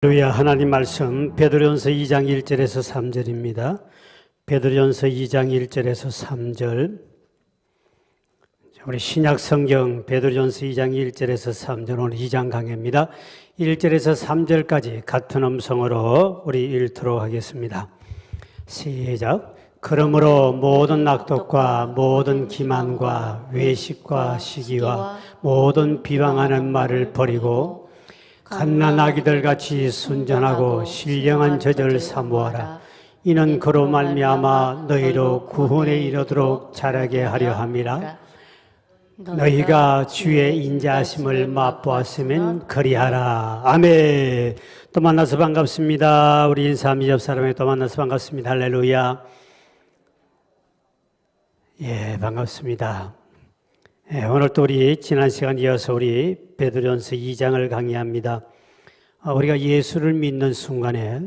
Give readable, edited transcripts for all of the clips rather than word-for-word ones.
할렐루야. 하나님 말씀 베드로전서 2장 1절에서 3절입니다. 베드로전서 2장 1절에서 3절. 우리 신약 성경 베드로전서 2장 1절에서 3절 오늘 2장 강해입니다. 1절에서 3절까지 같은 음성으로 우리 읽도록 하겠습니다. 시작. 그러므로 모든 악독과 모든 기만과 외식과 시기와 모든 비방하는 말을 버리고 갓난아기들 같이 순전하고 신령한 젖을 사모하라. 이는 그로 말미암아 너희로 구원에 이르도록 자라게 하려 함이라. 너희가 주의 인자하심을 맛보았으면 그리하라. 아멘. 또 만나서 반갑습니다. 우리 인사함 옆 사람에 또 만나서 반갑습니다. 할렐루야. 예, 반갑습니다. 예, 오늘 또 우리 지난 시간 이어서 우리 베드로전서 2장을 강의합니다. 우리가 예수를 믿는 순간에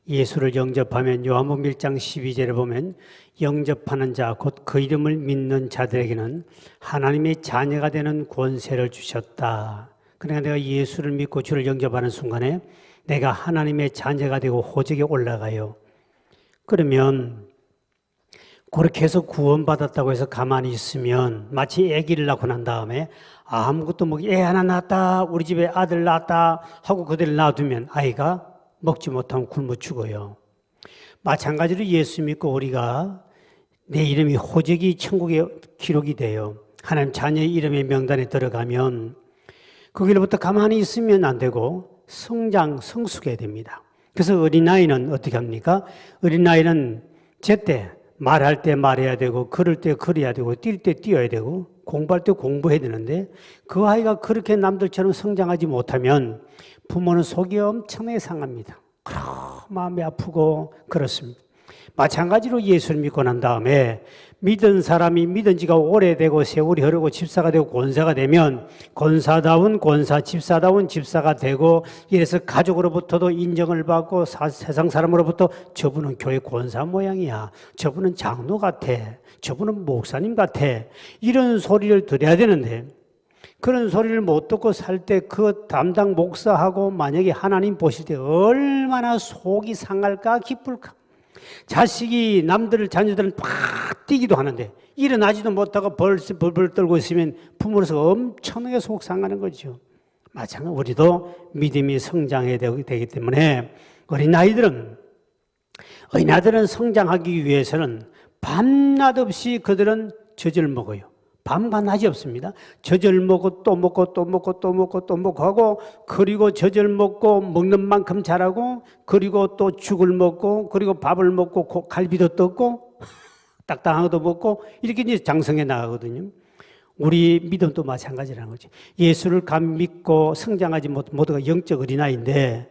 예수를 영접하면 요한복음 1장 12절에 보면 영접하는 자 곧 그 이름을 믿는 자들에게는 하나님의 자녀가 되는 권세를 주셨다. 그러니까 내가 예수를 믿고 주를 영접하는 순간에 내가 하나님의 자녀가 되고 호적에 올라가요. 그러면 그렇게 해서 구원받았다고 해서 가만히 있으면 마치 아기를 낳고 난 다음에 아무것도 애 하나 낳았다, 우리 집에 아들 낳았다 하고 그대로 놔두면 아이가 먹지 못하면 굶어 죽어요. 마찬가지로 예수 믿고 우리가 내 이름이 호적이 천국에 기록이 돼요. 하나님 자녀의 이름의 명단에 들어가면 거기로부터 가만히 있으면 안 되고 성숙해야 됩니다. 그래서 어린아이는 어떻게 합니까? 어린아이는 제때 말할 때 말해야 되고 걸을 때 걸어야 되고 뛸 때 뛰어야 되고 공부할 때 공부해야 되는데 그 아이가 그렇게 남들처럼 성장하지 못하면 부모는 속이 엄청나게 상합니다. 마음이 아프고 그렇습니다. 마찬가지로 예수를 믿고 난 다음에 믿은 사람이 믿은 지가 오래되고 세월이 흐르고 집사가 되고 권사가 되면 권사다운 권사, 집사다운 집사가 되고 이래서 가족으로부터도 인정을 받고 세상 사람으로부터 저분은 교회 권사 모양이야, 저분은 장로 같아, 저분은 목사님 같아, 이런 소리를 들어야 되는데 그런 소리를 못 듣고 살 때 그 담당 목사하고 만약에 하나님 보실 때 얼마나 속이 상할까 기쁠까. 자식이 남들 자녀들은 팍 뛰기도 하는데 일어나지도 못하고 벌벌 떨고 있으면 부모로서 엄청나게 속 상하는 거죠. 마찬가지로 우리도 믿음이 성장해야 되기 때문에 어린아이들은 성장하기 위해서는 밤낮 없이 그들은 젖을 먹어요. 밤과 낮이 없습니다. 젖을 먹고 또 먹고 또 먹고 또 먹고 또 먹고 하고, 그리고 젖을 먹고 먹는 만큼 자라고, 그리고 또 죽을 먹고, 그리고 밥을 먹고 갈비도 뜯고 딱딱한 것도 먹고, 이렇게 이제 장성해 나가거든요. 우리 믿음도 마찬가지라는 거지. 예수를 감 믿고 성장하지 못 모두가 영적 어린아이인데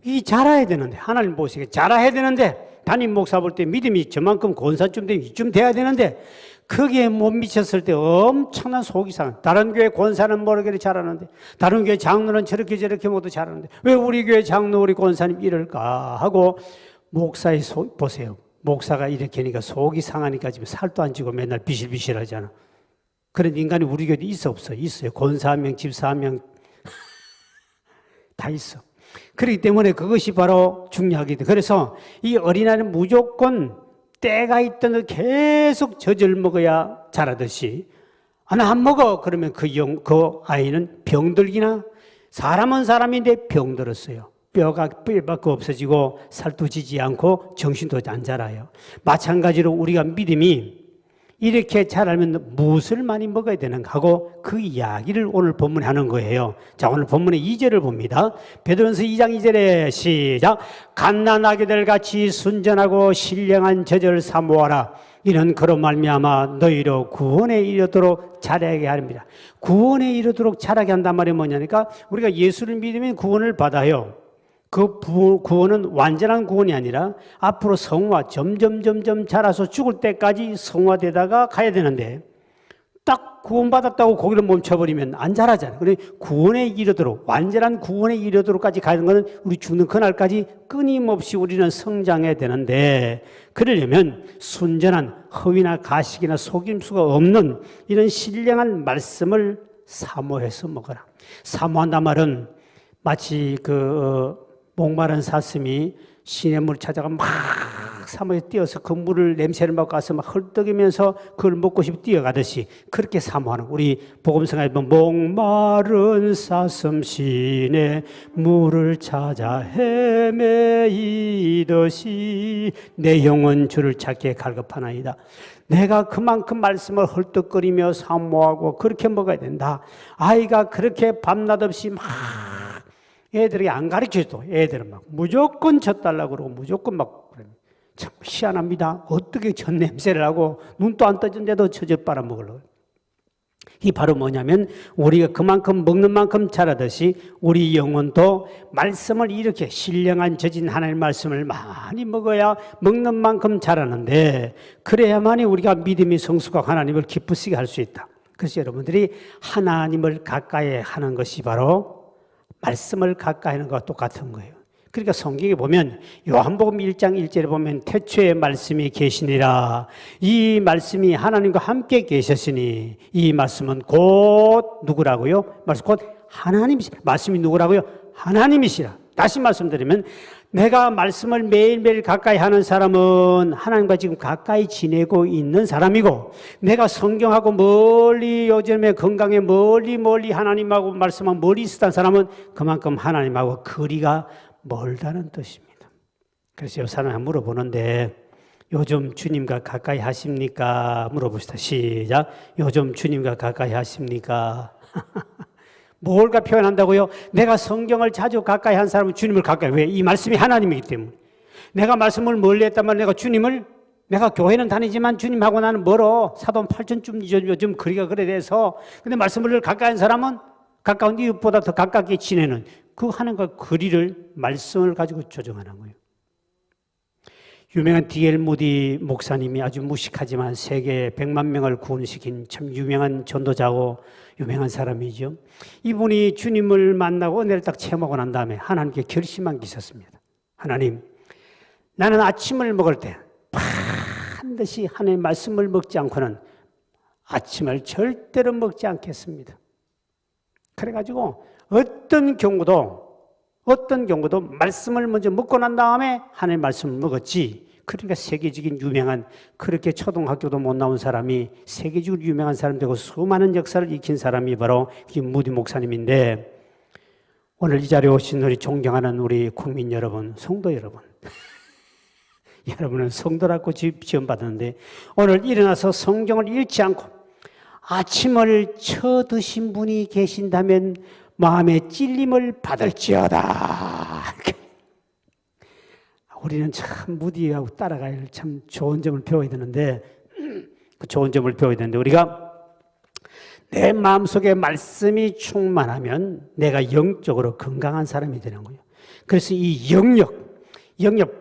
이 자라야 되는데, 하나님 보시기에 자라야 되는데, 담임 목사 볼 때 믿음이 저만큼 권사쯤 되면 이쯤 돼야 되는데 거기에 못 미쳤을 때 엄청난 속이 상해. 다른 교회 권사는 모르게 잘하는데, 다른 교회 장로는 저렇게 모두 잘하는데 왜 우리 교회 장로 우리 권사님 이럴까 하고 목사의 속 보세요. 목사가 이렇게 하니까 속이 상하니까 지금 살도 안 찌고 맨날 비실비실하잖아. 그런 인간이 우리 교회도 있어 없어? 있어요. 권사 한 명, 집사 한 명 다 있어. 그렇기 때문에 그것이 바로 중요하기 때문에, 그래서 이 어린아이는 무조건 때가 있던 계속 젖을 먹어야 자라듯이, 나 안 먹어 그러면 그 아이는 병들기나, 사람은 사람인데 병들었어요. 뼈가 없어지고 살도 지지 않고 정신도 안 자라요. 마찬가지로 우리가 믿음이 이렇게 자라면 무엇을 많이 먹어야 되는가 하고 그 이야기를 오늘 본문에 하는 거예요. 자, 오늘 본문의 2절을 봅니다. 베드로전서 2장 2절에 시작. 갓난아기들 같이 순전하고 신령한 젖을 사모하라. 이는 그로 말미암아 너희로 구원에 이르도록 자라게 하렵니다. 구원에 이르도록 자라게 한단 말이 뭐냐니까, 우리가 예수를 믿으면 구원을 받아요. 그 구원은 완전한 구원이 아니라 앞으로 성화, 점점 자라서 죽을 때까지 성화되다가 가야 되는데, 딱 구원받았다고 거기를 멈춰버리면 안 자라잖아요. 그래 구원에 이르도록, 완전한 구원에 이르도록까지 가는 것은 우리 죽는 그날까지 끊임없이 우리는 성장해야 되는데, 그러려면 순전한 허위나 가식이나 속임수가 없는 이런 신령한 말씀을 사모해서 먹어라. 사모한단 말은 마치 목마른 사슴이 시냇물 찾아가 막 사막에 뛰어서 그 물을 냄새를 맡고 가서 막 헐떡이면서 그걸 먹고 싶어 뛰어가듯이 그렇게 사모하는 우리 복음성가에 보면 목마른 사슴 시냇물을 찾아 헤매이듯이 내 영혼 주를 찾기에 갈급하나이다. 내가 그만큼 말씀을 헐떡거리며 사모하고 그렇게 먹어야 된다. 아이가 그렇게 밤낮 없이 막 애들에게 안 가르쳐줘도 애들은 막 무조건 젖달라고 그러고 무조건 막 참 희한합니다. 어떻게 젖 냄새를 하고 눈도 안 떠진데도 젖을 빨아먹으려고. 이 바로 뭐냐면 우리가 그만큼 먹는 만큼 자라듯이 우리 영혼도 말씀을 이렇게 신령한 젖인 하나님의 말씀을 많이 먹어야 먹는 만큼 자라는데 그래야만이 우리가 믿음이 성숙하고 하나님을 기쁘시게 할 수 있다. 그래서 여러분들이 하나님을 가까이 하는 것이 바로 말씀을 가까이 하는 것과 똑같은 거예요. 그러니까 성경에 보면 요한복음 1장 1절에 보면 태초에 말씀이 계시니라. 이 말씀이 하나님과 함께 계셨으니 이 말씀은 곧 누구라고요? 말씀 곧 하나님이시라. 말씀이 누구라고요? 하나님이시라. 다시 말씀드리면 내가 말씀을 매일매일 가까이 하는 사람은 하나님과 지금 가까이 지내고 있는 사람이고 내가 성경하고 멀리 요즘에 건강에 멀리 하나님하고 말씀하고 멀리 있었던 사람은 그만큼 하나님하고 거리가 멀다는 뜻입니다. 그래서 요 사람이 물어보는데 요즘 주님과 가까이 하십니까? 물어봅시다. 시작. 요즘 주님과 가까이 하십니까? 뭘까 표현한다고요? 내가 성경을 자주 가까이 한 사람은 주님을 가까이. 왜? 이 말씀이 하나님이기 때문에. 내가 말씀을 멀리 했다면 내가 교회는 다니지만 주님하고 나는 멀어. 사돈 8천쯤 요즘 거리가 그래 돼서. 근데 말씀을 가까이 한 사람은 가까운 이웃보다 더 가깝게 지내는 그 하나님과 거리를 말씀을 가지고 조정하는 거예요. 유명한 D.L. 무디 목사님이 아주 무식하지만 세계 100만 명을 구원시킨 참 유명한 전도자고 유명한 사람이죠. 이분이 주님을 만나고 은혜를 딱 체험하고 난 다음에 하나님께 결심한 게 있었습니다. 하나님, 나는 아침을 먹을 때 반드시 하나님의 말씀을 먹지 않고는 아침을 절대로 먹지 않겠습니다. 그래가지고 어떤 경우도 말씀을 먼저 먹고 난 다음에 하나님의 말씀을 먹었지. 그러니까 세계적인 유명한 그렇게 초등학교도 못 나온 사람이 세계적으로 유명한 사람 되고 수많은 역사를 익힌 사람이 바로 이 무디 목사님인데 오늘 이 자리에 오신 우리 존경하는 우리 국민 여러분, 성도 여러분 여러분은 성도라고 지원받았는데 오늘 일어나서 성경을 읽지 않고 아침을 쳐드신 분이 계신다면 마음의 찔림을 받을지어다. 우리는 참 무디하고 따라가야 참 좋은 점을 배워야 되는데 그 좋은 점을 배워야 되는데 우리가 내 마음속에 말씀이 충만하면 내가 영적으로 건강한 사람이 되는 거예요. 그래서 이 영역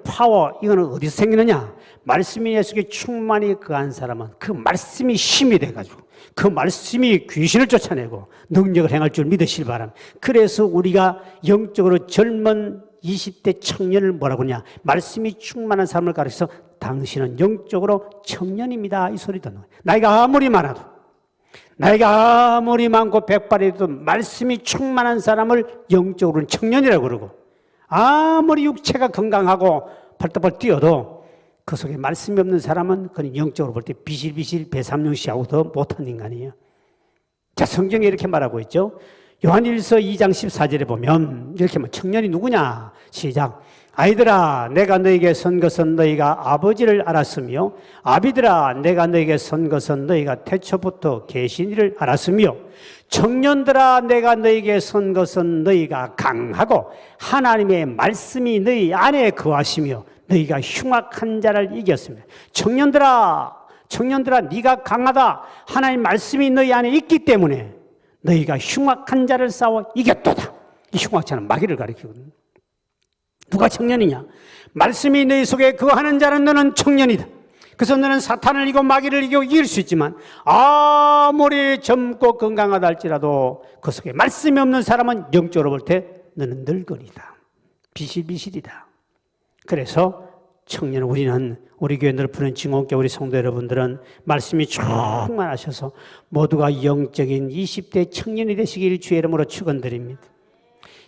파워 이거는 어디서 생기느냐? 말씀이 내 속에 충만히 거한 사람은 그 말씀이 힘이 돼가지고 그 말씀이 귀신을 쫓아내고 능력을 행할 줄 믿으시기 바랍니다. 그래서 우리가 영적으로 젊은 20대 청년을 뭐라고 하냐? 말씀이 충만한 사람을 가르쳐서 당신은 영적으로 청년입니다. 이 소리 듣는 거예요. 나이가 아무리 많고 백발이라도 말씀이 충만한 사람을 영적으로는 청년이라고 그러고 아무리 육체가 건강하고 벌떡벌떡 뛰어도 그 속에 말씀이 없는 사람은 그는 영적으로 볼 때 비실비실 배삼룡씨하고 더 못한 인간이에요. 자, 성경에 이렇게 말하고 있죠. 요한일서 2장 14절에 보면 이렇게 뭐 청년이 누구냐? 시작. 아이들아, 내가 너에게 선 것은 너희가 아버지를 알았으며 아비들아, 내가 너에게 선 것은 너희가 태초부터 계신 이를 알았으며 청년들아, 내가 너에게 선 것은 너희가 강하고 하나님의 말씀이 너희 안에 거하시며 너희가 흉악한 자를 이겼습니다. 청년들아, 네가 강하다. 하나님 말씀이 너희 안에 있기 때문에 너희가 흉악한 자를 싸워 이겼도다. 이 흉악자는 마귀를 가리키거든요. 누가 청년이냐? 말씀이 너희 속에 거하는 자는 너는 청년이다. 그래서 너는 사탄을 이기고 마귀를 이기고 이길 수 있지만 아무리 젊고 건강하다 할지라도 그 속에 말씀이 없는 사람은 영적으로 볼 때 너는 늙은이다. 비실비실이다. 그래서 청년 우리는 우리 교회 넓은 증언교 우리 성도 여러분들은 말씀이 충만하셔서 모두가 영적인 20대 청년이 되시길 주의 이름으로 축원드립니다.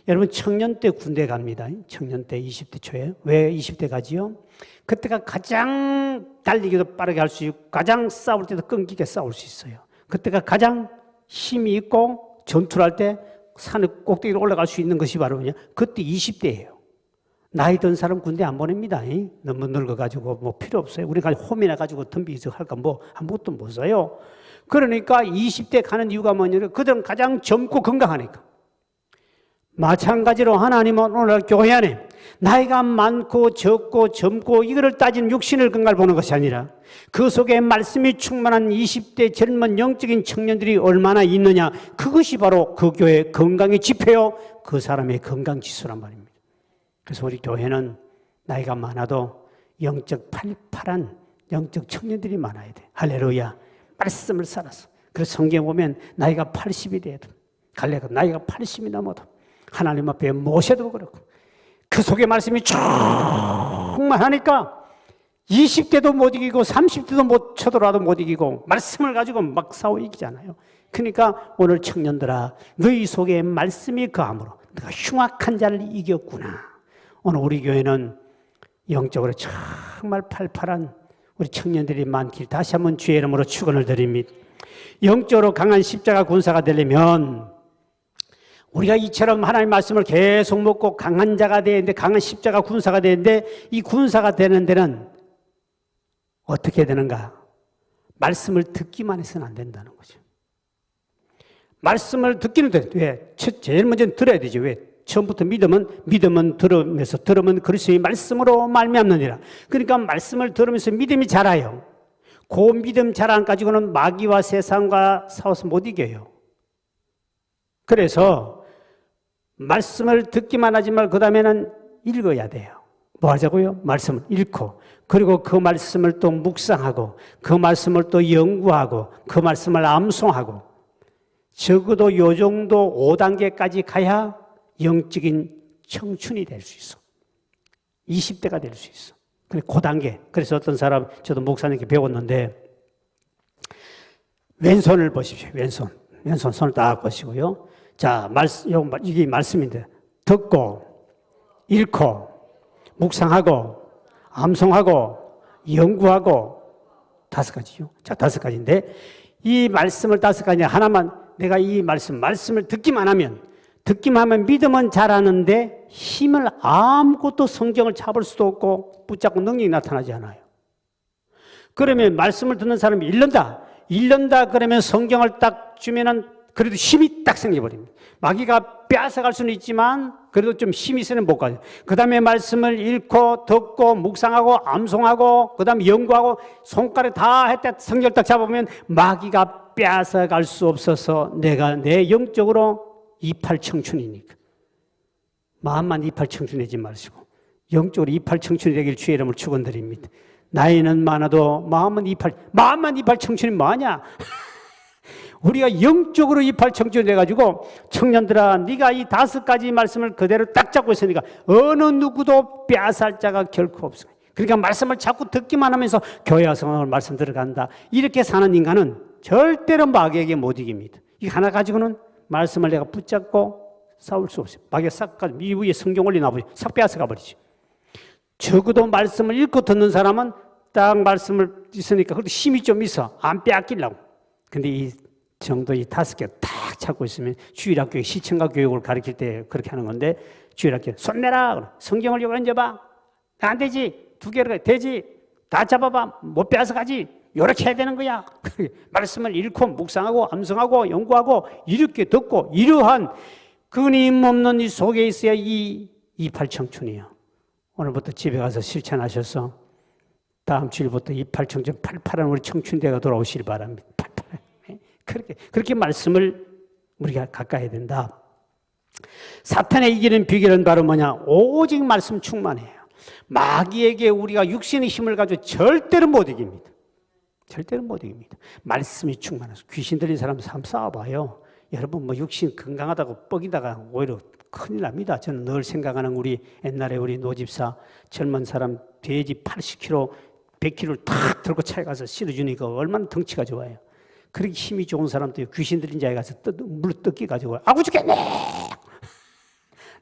여러분 청년 때 군대 갑니다. 청년 때 20대 초에. 왜 20대 가지요? 그때가 가장 달리기도 빠르게 할 수 있고 가장 싸울 때도 끈기게 싸울 수 있어요. 그때가 가장 힘이 있고 전투를 할 때 산의 꼭대기로 올라갈 수 있는 것이 바로 뭐냐? 그때 20대예요. 나이 든 사람 군대 안 보냅니다. 너무 늙어가지고 뭐 필요 없어요. 우리가 홈이나 가지고 덤비서 할까 뭐 아무것도 못 써요. 그러니까 20대 가는 이유가 뭐냐면 그들은 가장 젊고 건강하니까. 마찬가지로 하나님은 오늘 교회 안에 나이가 많고 적고 젊고 이거를 따지는 육신을 건강을 보는 것이 아니라 그 속에 말씀이 충만한 20대 젊은 영적인 청년들이 얼마나 있느냐, 그것이 바로 그 교회의 건강의 지표요, 그 사람의 건강 지수란 말입니다. 그래서 우리 교회는 나이가 많아도 영적 팔팔한 영적 청년들이 많아야 돼. 할렐루야. 말씀을 살아서. 그래서 성경에 보면 나이가 80이 돼도 갈래가 나이가 80이 넘어도 하나님 앞에 모셔도 그렇고 그 속에 말씀이 충만하니까 20대도 못 이기고 30대도 못 쳐들어도 못 이기고 말씀을 가지고 막 싸워 이기잖아요. 그러니까 오늘 청년들아, 너희 속에 말씀이 거함으로 너가 흉악한 자를 이겼구나. 오늘 우리 교회는 영적으로 정말 팔팔한 우리 청년들이 많길 다시 한번 주의 이름으로 축원을 드립니다. 영적으로 강한 십자가 군사가 되려면 우리가 이처럼 하나님의 말씀을 계속 먹고 강한 자가 되는데, 강한 십자가 군사가 되는데, 이 군사가 되는 데는 어떻게 되는가? 말씀을 듣기만 해서는 안 된다는 거죠. 말씀을 듣기는 돼. 왜? 제일 먼저 들어야 되죠. 왜? 처음부터 믿음은 들으면서, 들으면 그리스도의 말씀으로 말미암느니라. 그러니까 말씀을 들으면서 믿음이 자라요. 그 믿음 자랑 가지고는 마귀와 세상과 싸워서 못 이겨요. 그래서 말씀을 듣기만 하지 말고 그 다음에는 읽어야 돼요. 뭐 하자고요? 말씀을 읽고, 그리고 그 말씀을 또 묵상하고, 그 말씀을 또 연구하고, 그 말씀을 암송하고, 적어도 요 정도 5단계까지 가야 영적인 청춘이 될 수 있어. 20대가 될 수 있어. 그 단계. 그래서 어떤 사람, 저도 목사님께 배웠는데, 왼손을 보십시오. 왼손 손을 딱 보시고요. 자, 이게 말씀인데, 듣고, 읽고, 묵상하고, 암송하고, 연구하고, 5가지죠. 자, 5가지인데, 이 말씀을 5가지 하나만, 내가 이 말씀을 듣기만 하면 믿음은 자라는데 힘을 아무것도 성경을 잡을 수도 없고 붙잡고 능력이 나타나지 않아요. 그러면 말씀을 듣는 사람이 읽는다 그러면 성경을 딱 주면은 그래도 힘이 딱 생겨버립니다. 마귀가 빼앗아갈 수는 있지만 그래도 좀 힘이 있으면 못 가요. 그 다음에 말씀을 읽고 듣고 묵상하고 암송하고 그 다음에 연구하고 손가락에 다 했다 성경을 딱 잡아보면 마귀가 빼앗아갈 수 없어서 내가 내 영적으로 이팔 청춘이니까. 마음만 이팔 청춘이지 마시고 영적으로 이팔 청춘이 되길 주의 이름을 축원드립니다. 나이는 많아도 마음만 이팔 청춘이 뭐하냐? 우리가 영적으로 이팔 청춘이 돼가지고 청년들아, 네가 이 5가지 말씀을 그대로 딱 잡고 있으니까 어느 누구도 빼앗을 자가 결코 없어. 그러니까 말씀을 자꾸 듣기만 하면서 교회 와서 오늘 말씀 들어간다, 이렇게 사는 인간은 절대로 마귀에게 못 이깁니다. 이 하나 가지고는 말씀을 내가 붙잡고 싸울 수 없어요. 마귀가 싹 가지고 이 위에 성경 올려놔버리죠. 싹 빼앗아가 버리죠. 적어도 말씀을 읽고 듣는 사람은 딱 말씀을 있으니까 그래도 힘이 좀 있어. 안 빼앗기려고. 근데 이 정도 이 5개 딱 찾고 있으면 주일학교 시청각 교육을 가르칠 때 그렇게 하는 건데, 주일학교 손 내라. 성경을 여기 얹어봐. 안 되지. 2개로 되지. 다 잡아봐. 못 빼앗아가지. 이렇게 해야 되는 거야. 말씀을 읽고 묵상하고 암송하고 연구하고 이렇게 듣고 이러한 끊임없는 이 속에 있어야 이 이팔 청춘이에요. 오늘부터 집에 가서 실천하셔서 다음 주일부터 이팔 청춘 팔팔한 우리 청춘대가 돌아오시길 바랍니다. 그렇게 말씀을 우리가 가까이 된다. 사탄에 이기는 비결은 바로 뭐냐? 오직 말씀 충만해요. 마귀에게 우리가 육신의 힘을 가지고 절대로 못 이깁니다. 절대로 못 이깁니다. 말씀이 충만해서. 귀신 들린 사람 한번 싸워봐요. 여러분 뭐 육신 건강하다고 뻑이다가 오히려 큰일 납니다. 저는 늘 생각하는 우리 옛날에 우리 노집사 젊은 사람 돼지 80kg, 100kg를 탁 들고 차에 가서 실어주니까 얼마나 덩치가 좋아요. 그렇게 힘이 좋은 사람도 귀신 들린 자에 가서 물 뜯기 가지고 아구 죽겠네.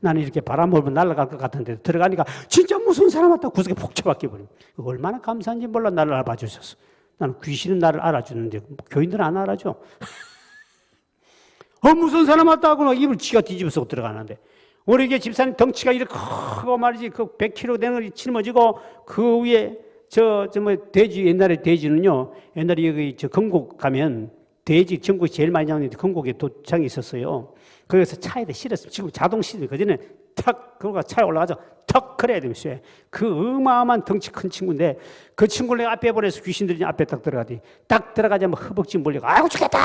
나는 이렇게 바람 몰면 날아갈 것 같은데 들어가니까 진짜 무서운 사람 왔다 구석에 폭 처박혀 버립니다. 얼마나 감사한지 몰라 나를 알아봐 주셔서. 나는 귀신은 나를 알아주는데 교인들은 안 알아줘. 무서운 사람 왔다 하고 막 입을 지가 뒤집어서 들어가는데 우리 이게 집사님 덩치가 이렇게 크고 말이지 그 100kg 되는 걸 짊어지고 그 위에 뭐 돼지 옛날에 돼지는요 옛날에 여기 저 건국 가면 돼지 전국에 제일 많이 나오는데 건국에 도장이 있었어요. 거기서 차에다 실었어요. 지금 자동 실어요. 그전에 탁 그거가 차에 올라가서 턱 그래야 되면서 그 어마어마한 덩치 큰 친구인데 그 친구를 내가 앞에 보내서 귀신들이 앞에 딱 들어가더니 딱 들어가자면 허벅지 몰려가 아이고 죽겠다.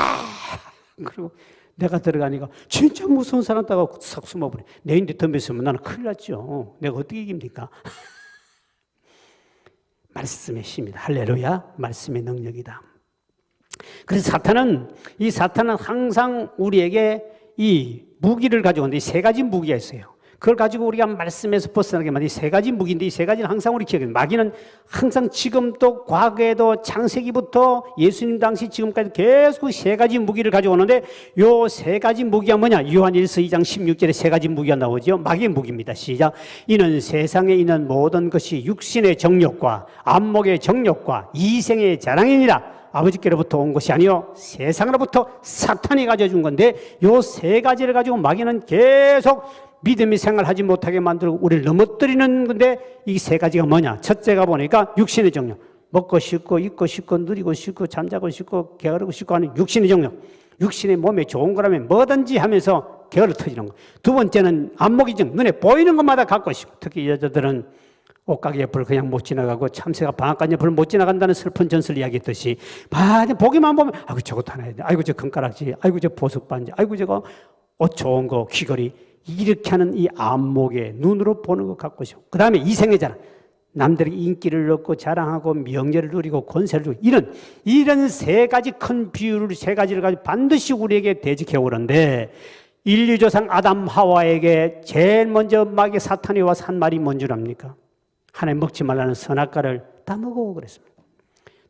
그리고 내가 들어가니까 진짜 무서운 사람 따고 싹 숨어버려. 내 인데 덤볐으면 나는 큰일 났죠. 내가 어떻게 이깁니까? 말씀의 힘이다. 할렐루야. 말씀의 능력이다. 그래서 사탄은 항상 우리에게 이 무기를 가지고 오는데 이 세 가지 무기가 있어요. 그걸 가지고 우리가 말씀에서 벗어나게 만든 이 세 가지 무기인데 이 세 가지는 항상 우리 기억해요. 마귀는 항상 지금도 과거에도 창세기부터 예수님 당시 지금까지 계속 세 가지 무기를 가지고 오는데 요 세 가지 무기가 뭐냐? 요한일서 2장 16절에 세 가지 무기가 나오죠. 마귀의 무기입니다. 시작. 이는 세상에 있는 모든 것이 육신의 정욕과 안목의 정욕과 이생의 자랑이니라. 아버지께로부터 온 것이 아니요 세상으로부터 사탄이 가져준 건데 요 세 가지를 가지고 마귀는 계속 믿음의 생활하지 못하게 만들고 우리를 넘어뜨리는 건데 이 세 가지가 뭐냐? 첫째가 보니까 육신의 정욕. 먹고 싶고 입고 싶고 누리고 싶고 잠자고 싶고 게으르고 싶고 하는 육신의 정욕. 육신의 몸에 좋은 거라면 뭐든지 하면서 게으르 터지는 거. 두 번째는 안목의 정욕. 눈에 보이는 것마다 갖고 싶고 특히 여자들은 옷가게 옆을 그냥 못 지나가고 참새가 방앗간 옆을 못 지나간다는 슬픈 전설 이야기했듯이 보기만 보면 아이고 저것도 하나 해야 돼. 아이고 저 금가락지. 아이고 저 보석 반지. 아이고 저거 옷 좋은 거 귀걸이. 이렇게 하는 이 안목에 눈으로 보는 것 갖고 싶고 그 다음에 이생의 자랑. 남들에게 인기를 얻고 자랑하고 명예를 누리고 권세를 주고 이런 세 가지 큰 비율을 세 가지를 가지고 반드시 우리에게 대적해 오는데 인류 조상 아담 하와에게 제일 먼저 마귀 사탄이 와서 한 말이 뭔 줄 압니까? 하나님 먹지 말라는 선악과를 따먹어 그랬습니다.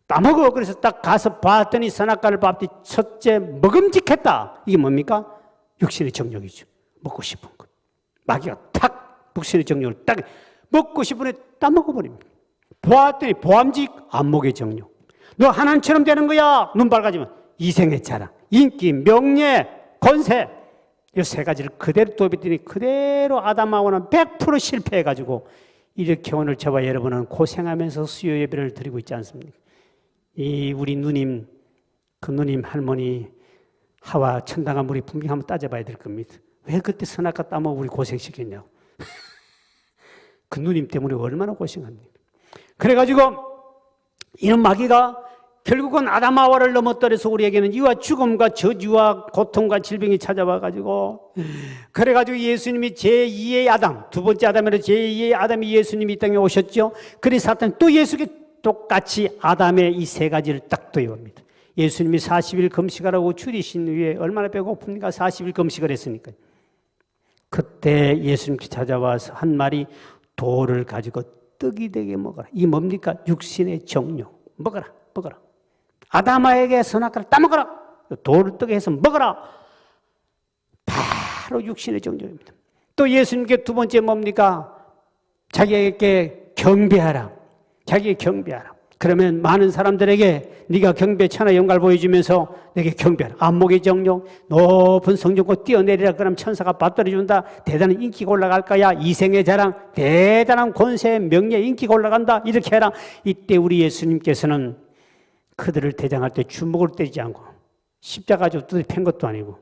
따먹어 그래서 딱 가서 봤더니 선악과를 봤더니 첫째 먹음직했다. 이게 뭡니까? 육신의 정욕이죠. 먹고 싶은 것. 마귀가 탁 육신의 정욕을 딱 먹고 싶은 애 따먹어 버립니다. 보았더니 보암직 안목의 정욕. 너 하나님처럼 되는 거야. 눈 밝아지면 이생의 자랑, 인기, 명예, 권세. 이 세 가지를 그대로 도입했더니 그대로 아담하고는 100% 실패해가지고 이렇게 오늘 저와 여러분은 고생하면서 수요 예배를 드리고 있지 않습니까? 이 우리 누님, 그 누님 할머니 하와 천당한 우리 분명 한번 따져봐야 될 겁니다. 왜 그때 선악과 따먹고 우리 고생시켰냐고. 그 누님 때문에 얼마나 고생합니까? 그래가지고 이런 마귀가 결국은 아담하와를 넘어뜨려서 우리에게는 이와 죽음과 저주와 고통과 질병이 찾아와가지고 그래가지고 예수님이 제2의 아담, 두 번째 아담이라 제2의 아담이 예수님이 이 땅에 오셨죠. 그래서 사탄이 또 예수께 똑같이 아담의 이 세 가지를 딱 도입합니다. 예수님이 40일 금식하라고 줄이신 후에 얼마나 배고픕니까? 40일 금식을 했으니까. 그때 예수님께 찾아와서 한 말이 돌을 가지고 떡이 되게 먹어라. 이게 뭡니까? 육신의 정욕. 먹어라. 먹어라. 아담아에게 선악과를 따먹어라. 돌을 떡에 해서 먹어라. 바로 육신의 정욕입니다. 또 예수님께 두 번째 뭡니까? 자기에게 경배하라. 자기에게 경배하라. 그러면 많은 사람들에게 네가 경배 천하 영광을 보여주면서 내게 경배하라. 안목의 정욕, 높은 성적고 뛰어내리라. 그럼 천사가 받들어준다. 대단한 인기가 올라갈 거야. 이생의 자랑, 대단한 권세, 명예, 인기가 올라간다. 이렇게 해라. 이때 우리 예수님께서는 그들을 대장할 때 주먹을 때리지 않고 십자가 가지고 뚜드려 팬 것도 아니고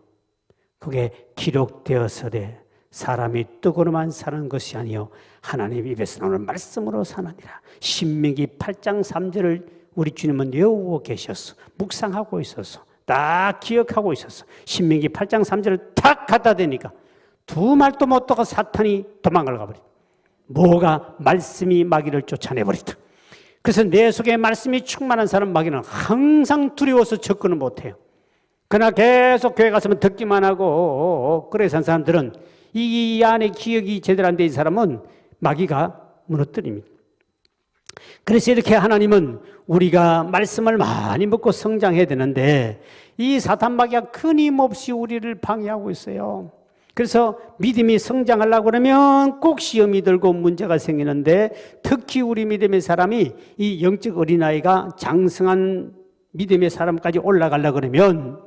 그게 기록되어서되 사람이 떡으로만 사는 것이 아니요 하나님 입에서 나오는 말씀으로 사느니라. 신명기 8장 3절을 우리 주님은 외우고 계셨어. 묵상하고 있었어. 딱 기억하고 있었어. 신명기 8장 3절을 탁 갖다 대니까 두 말도 못 듣고 사탄이 도망을 가버렸다. 뭐가? 말씀이 마귀를 쫓아내버렸다. 그래서 내 속에 말씀이 충만한 사람 마귀는 항상 두려워서 접근을 못해요. 그러나 계속 교회 갔으면 듣기만 하고 그래서 한 사람들은 이 안에 기억이 제대로 안 된 사람은 마귀가 무너뜨립니다. 그래서 이렇게 하나님은 우리가 말씀을 많이 먹고 성장해야 되는데 이 사탄 마귀가 끊임없이 우리를 방해하고 있어요. 그래서 믿음이 성장하려고 그러면 꼭 시험이 들고 문제가 생기는데, 특히 우리 믿음의 사람이 이 영적 어린아이가 장성한 믿음의 사람까지 올라가려고 그러면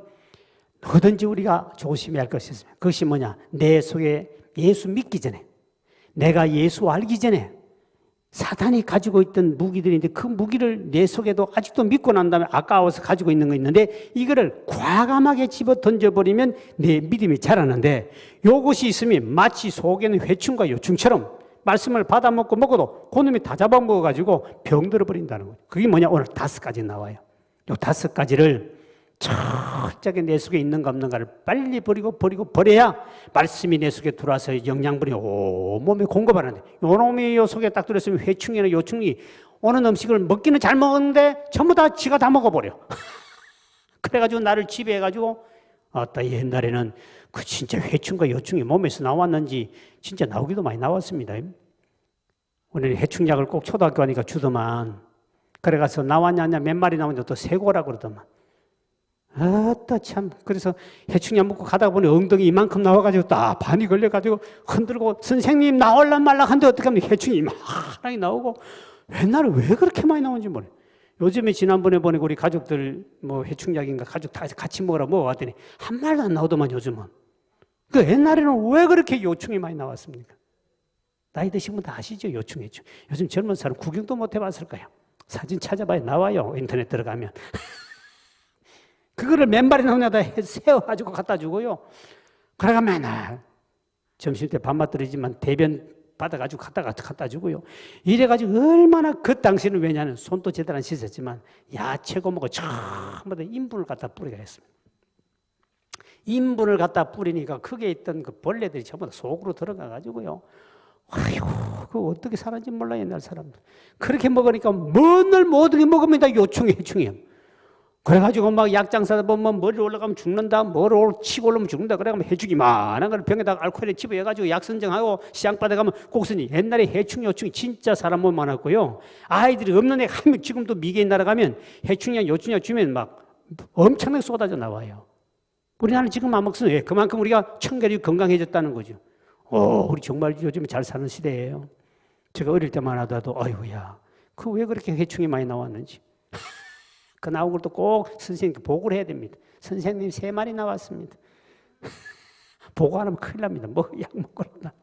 뭐든지 우리가 조심해야 할 것이 있습니다. 그것이 뭐냐? 내 속에 예수 믿기 전에, 내가 예수 알기 전에 사단이 가지고 있던 무기들인데, 그 무기를 내 속에도 아직도 믿고 난 다음에 아까워서 가지고 있는 거 있는데, 이거를 과감하게 집어 던져버리면 내 믿음이 자라는데, 요것이 있으면 마치 속에는 회충과 요충처럼 말씀을 받아먹고 먹어도 그놈이 다 잡아먹어가지고 병들어버린다는 거예요. 그게 뭐냐? 오늘 5가지 나와요. 요 5가지를 철저하게 내 속에 있는가 없는가를 빨리 버려야 말씀이 내 속에 들어와서 영양분이 온몸에 공급하는데, 요 놈이 요 속에 딱 들어있으면 회충이나 요충이 오는 음식을 먹기는 잘 먹었는데 전부 다 지가 다 먹어버려. 그래가지고 나를 지배해가지고, 아따, 옛날에는 그 진짜 회충과 요충이 몸에서 나왔는지 진짜 나오기도 많이 나왔습니다. 우리는 해충약을 꼭 초등학교 가니까 주더만, 그래가서 나왔냐 몇 마리 나오는데 또 세고라 그러더만. 아따 참. 그래서 해충약 먹고 가다 보니 엉덩이 이만큼 나와가지고 딱 반이 걸려가지고 흔들고, 선생님 나올란 말라 한데 어떻게 하면 해충이 이만하게 나오고, 옛날에 왜 그렇게 많이 나오는지 모르. 요즘에 지난번에 보니까 우리 가족들 뭐 해충약인가 가족 다 같이 먹어봤더니 한 마리도 안 나오더만 요즘은. 그 옛날에는 왜 그렇게 요충이 많이 나왔습니까? 나이 드신 분 다 아시죠? 요충. 요즘 젊은 사람 구경도 못 해봤을까요? 사진 찾아봐야 나와요. 인터넷 들어가면. 그거를 몇 마리 나오냐다 세워가지고 갖다 주고요. 그래가 맨날 점심때 밥맛 들이지만 대변 받아가지고 갖다 주고요. 이래가지고 얼마나, 그 당시는 왜냐하면 손도 제대로 안 씻었지만 야채고 뭐고 전부 다 인분을 갖다 뿌리가 했습니다. 인분을 갖다 뿌리니까 크게 있던 그 벌레들이 전부 다 속으로 들어가가지고요. 아이고, 그거 어떻게 살았는지 몰라, 옛날 사람들. 그렇게 먹으니까 뭔 모든 게 먹으면 다 요충이 해충이에요. 그래가지고 막 약장사다 보면 머리 올라가면 죽는다, 뭐를 치고 올라오면 죽는다, 그래가면 해충이만한 걸 병에다가 알코올에 집어해가지고 약 선정하고 시장바닥에 가면 꼭쓰니. 옛날에 해충, 요충이 진짜 사람 몸 많았고요. 아이들이 없는 애가 한 명, 지금도 미개인 나라 가면 해충이랑 요충이랑 주면 막 엄청나게 쏟아져 나와요. 우리나라는 지금 안 먹으면 왜? 그만큼 우리가 청결이 건강해졌다는 거죠. 우리 정말 요즘 잘 사는 시대예요. 제가 어릴 때만 하더라도, 아이고야, 그 왜 그렇게 해충이 많이 나왔는지. 그 나온 것도 꼭 선생님께 보고를 해야 됩니다. 선생님 3마리 나왔습니다. 보고 안 하면 큰일 납니다. 약 먹고 나.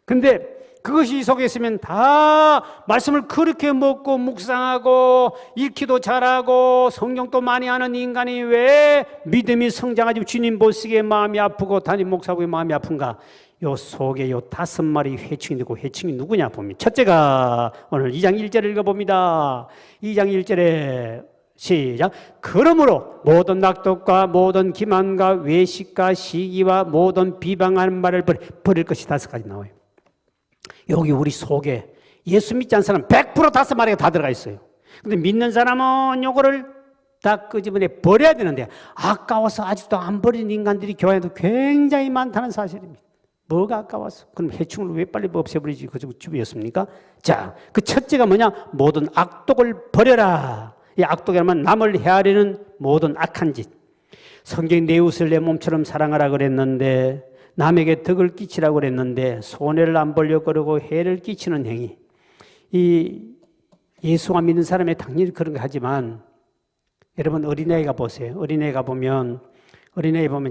근데 그것이 속에 있으면 다 말씀을 그렇게 먹고 묵상하고 읽기도 잘하고 성경도 많이 하는 인간이 왜 믿음이 성장하지 주님 보시기에 마음이 아프고 담임 목사부의 마음이 아픈가? 요 속에 요 5마리 회충이 있고, 회충이 누구냐 보면, 첫째가 오늘 2장 1절을 읽어봅니다. 2장 1절에 시작. 그러므로 모든 낙독과 모든 기만과 외식과 시기와 모든 비방하는 말을 버릴 것이 5가지 나와요. 여기 우리 속에 예수 믿지 않는 사람 100% 5마리가 다 들어가 있어요. 근데 믿는 사람은 요거를 다 끄집어내 버려야 되는데, 아까워서 아직도 안 버린 인간들이 교회에도 굉장히 많다는 사실입니다. 뭐가 아까워서? 그럼 해충을 왜 빨리 없애버리지? 그 주의였습니까? 자, 그 첫째가 뭐냐? 모든 악독을 버려라. 이 악독이라면 남을 헤아리는 모든 악한 짓. 성경이 내 이웃을 내 몸처럼 사랑하라 그랬는데, 남에게 덕을 끼치라고 그랬는데 손해를 안 보려고 그러고 해를 끼치는 행위. 이 예수가 믿는 사람이 당연히 그런 거 하지만, 여러분 어린아이가 보세요. 어린아이가 보면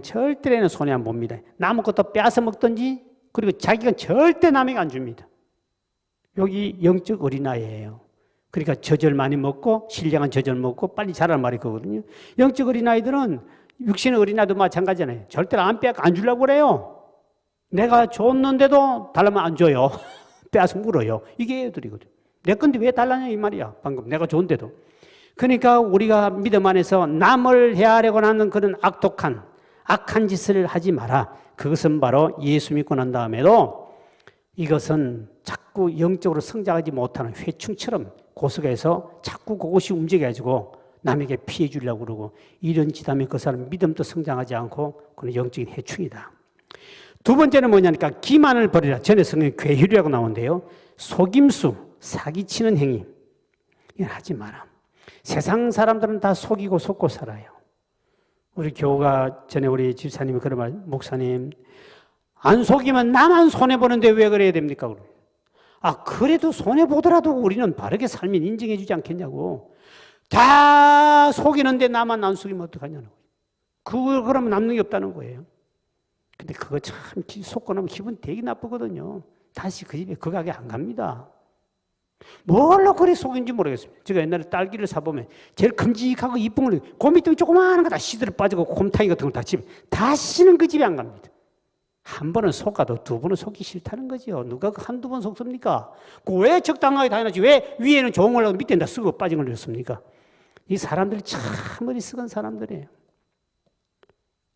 절대로 손해 안 봅니다. 남의 것도 빼앗아 먹든지, 그리고 자기가 절대 남에게 안 줍니다. 여기 영적 어린아이예요. 그러니까 젖을 많이 먹고, 신령한 젖을 먹고 빨리 자라는 말이 그거거든요. 영적 어린아이들은 육신의 어린아이도 마찬가지잖아요. 절대로 안 주려고 그래요. 내가 줬는데도 달라면 안 줘요. 빼앗아 물어요. 이게 애들이거든요. 내 건데 왜 달라냐 이 말이야. 방금 내가 줬는데도. 그러니까 우리가 믿음 안에서 남을 헤아려고 하는 그런 악한 짓을 하지 마라. 그것은 바로 예수 믿고 난 다음에도 이것은 자꾸 영적으로 성장하지 못하는 회충처럼 고속에서 자꾸 그것이 움직여가지고 남에게 피해 주려고 그러고, 이런 짓 하면 그 사람 믿음도 성장하지 않고 그건 영적인 해충이다. 두 번째는 뭐냐니까 기만을 버리라. 전에 성경에 괴휼이라고 나오는데요. 속임수, 사기치는 행위. 이건 하지 마라. 세상 사람들은 다 속이고 속고 살아요. 우리 교우가 전에 우리 집사님이 그런 말, 목사님, 안 속이면 나만 손해보는데 왜 그래야 됩니까? 그래도 손해보더라도 우리는 바르게 살면 인정해 주지 않겠냐고. 다 속이는데 나만 안 속이면 어떡하냐고. 그러면 남는 게 없다는 거예요. 근데 그거 참 속고 나면 기분 되게 나쁘거든요. 다시 그 집에 그 가게 안 갑니다. 뭘로 그리 속인지 모르겠습니다. 제가 옛날에 딸기를 사보면 제일 큼직하고 이쁜 걸, 그 밑에 조그마한 거 다 시들어 빠지고 곰탕이 같은 거 다 집에, 다시는 그 집에 안 갑니다. 한 번은 속아도 두 번은 속기 싫다는 거죠. 누가 한두 번 속습니까? 왜 적당하게 다녀야지? 왜 위에는 좋은 걸 하고 밑에는 다 썩어 빠진 걸 넣습니까? 이 사람들이 참 어리석은 사람들이에요.